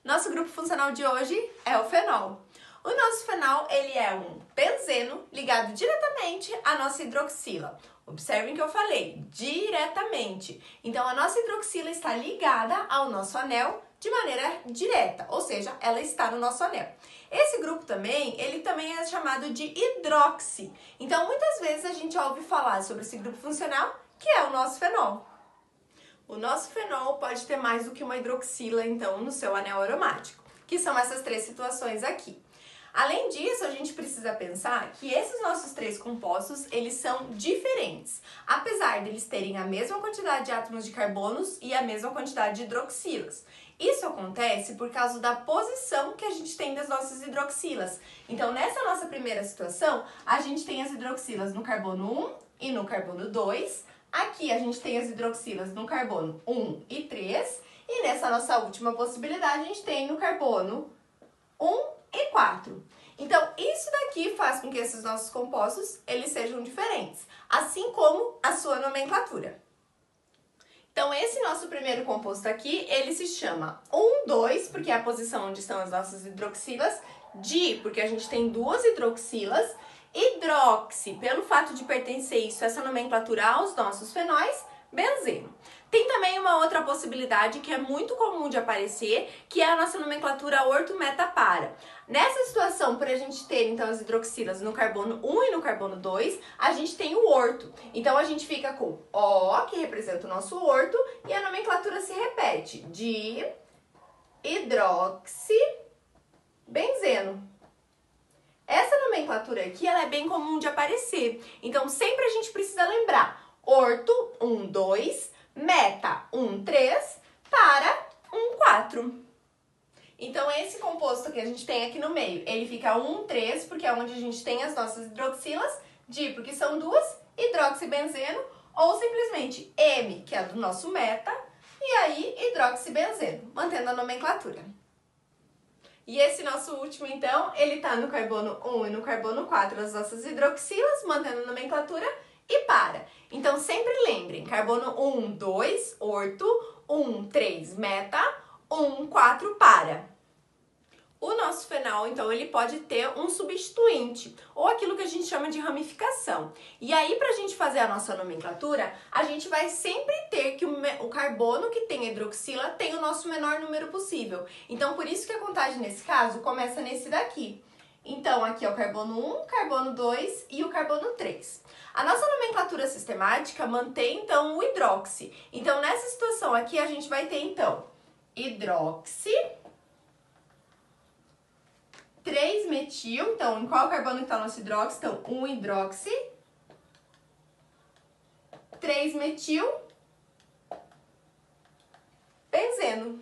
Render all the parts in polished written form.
Nosso grupo funcional de hoje é o fenol. O nosso fenol, ele é um benzeno ligado diretamente à nossa hidroxila. Observem que eu falei, diretamente. Então, a nossa hidroxila está ligada ao nosso anel de maneira direta, ou seja, ela está no nosso anel. Esse grupo também, ele também é chamado de hidroxi. Então, muitas vezes a gente ouve falar sobre esse grupo funcional, que é o nosso fenol. O nosso fenol pode ter mais do que uma hidroxila, então, no seu anel aromático, que são essas três situações aqui. Além disso, a gente precisa pensar que esses nossos três compostos, eles são diferentes, apesar deles terem a mesma quantidade de átomos de carbonos e a mesma quantidade de hidroxilas. Isso acontece por causa da posição que a gente tem das nossas hidroxilas. Então, nessa nossa primeira situação, a gente tem as hidroxilas no carbono 1 e no carbono 2. Aqui a gente tem as hidroxilas no carbono 1 e 3. E nessa nossa última possibilidade, a gente tem no carbono 1 e 4. Então, isso daqui faz com que esses nossos compostos, eles sejam diferentes, assim como a sua nomenclatura. Então, esse nosso primeiro composto aqui, ele se chama 1, 2, porque é a posição onde estão as nossas hidroxilas, di, porque a gente tem duas hidroxilas, hidroxi, pelo fato de pertencer isso, essa nomenclatura aos nossos fenóis, benzeno. Tem também uma outra possibilidade que é muito comum de aparecer, que é a nossa nomenclatura orto-meta-para. Nessa situação, por a gente ter então as hidroxilas no carbono 1 e no carbono 2, a gente tem o orto. Então a gente fica com O, que representa o nosso orto, e a nomenclatura se repete, de hidroxibenzeno. Essa nomenclatura aqui, ela é bem comum de aparecer. Então sempre a gente precisa lembrar orto 1, 2, meta 1, 3, para 1, 4. Então, esse composto que a gente tem aqui no meio, ele fica 1, 3, porque é onde a gente tem as nossas hidroxilas, di, porque são duas, hidroxibenzeno, ou simplesmente M, que é do nosso meta, e aí hidroxibenzeno, mantendo a nomenclatura. E esse nosso último, então, ele tá no carbono 1 e no carbono 4, as nossas hidroxilas, mantendo a nomenclatura, e para. Então, sempre lembrem, carbono 1, 2, orto, 1, 3, meta, 1, 4, para. O nosso fenol, então, ele pode ter um substituinte, ou aquilo que a gente chama de ramificação. E aí, para a gente fazer a nossa nomenclatura, a gente vai sempre ter que o carbono que tem a hidroxila tem o nosso menor número possível. Então, por isso que a contagem, nesse caso, começa nesse daqui. Então, aqui é o carbono 1, carbono 2 e o carbono 3. A nossa nomenclatura sistemática mantém, então, o hidroxi. Então, nessa situação aqui, a gente vai ter, então, hidroxi, 3-metil, então, em qual carbono que está o nosso hidroxi? Então, 1 hidroxi, 3-metil, benzeno.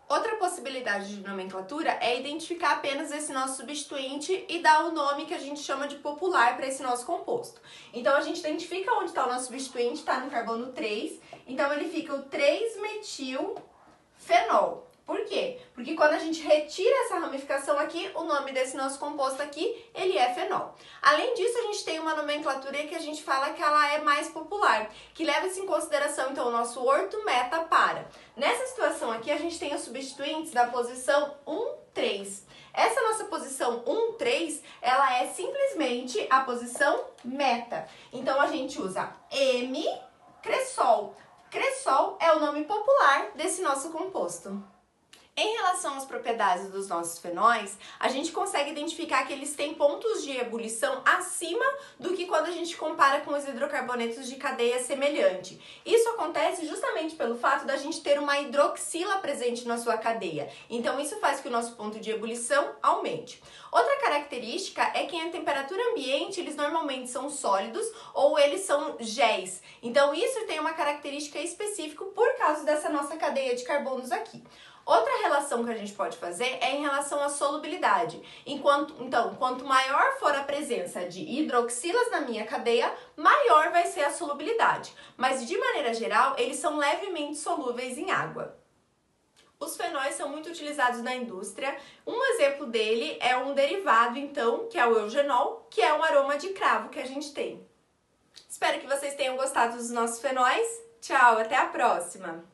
Outra possibilidade de nomenclatura é identificar apenas esse nosso substituinte e dar o nome que a gente chama de popular para esse nosso composto. Então, a gente identifica onde está o nosso substituinte, está no carbono 3, então ele fica o 3-metilfenol. Por quê? Porque quando a gente retira essa ramificação aqui, o nome desse nosso composto aqui, ele é fenol. Além disso, a gente tem uma nomenclatura que a gente fala que ela é mais popular, que leva-se em consideração, então, o nosso orto-meta-para. Nessa situação aqui, a gente tem os substituintes da posição 1, 3. Essa nossa posição 1, 3, ela é simplesmente a posição meta. Então, a gente usa M-cresol. Cresol é o nome popular desse nosso composto. Em relação às propriedades dos nossos fenóis, a gente consegue identificar que eles têm pontos de ebulição acima do que quando a gente compara com os hidrocarbonetos de cadeia semelhante. Isso acontece justamente pelo fato da gente ter uma hidroxila presente na sua cadeia. Então, isso faz que o nosso ponto de ebulição aumente. Outra característica é que em temperatura ambiente, eles normalmente são sólidos ou eles são géis. Então, isso tem uma característica específica por causa dessa nossa cadeia de carbonos aqui. Outra relação que a gente pode fazer é em relação à solubilidade. Então, quanto maior for a presença de hidroxilas na minha cadeia, maior vai ser a solubilidade. Mas, de maneira geral, eles são levemente solúveis em água. Os fenóis são muito utilizados na indústria. Um exemplo dele é um derivado, então, que é o eugenol, que é um aroma de cravo que a gente tem. Espero que vocês tenham gostado dos nossos fenóis. Tchau, até a próxima!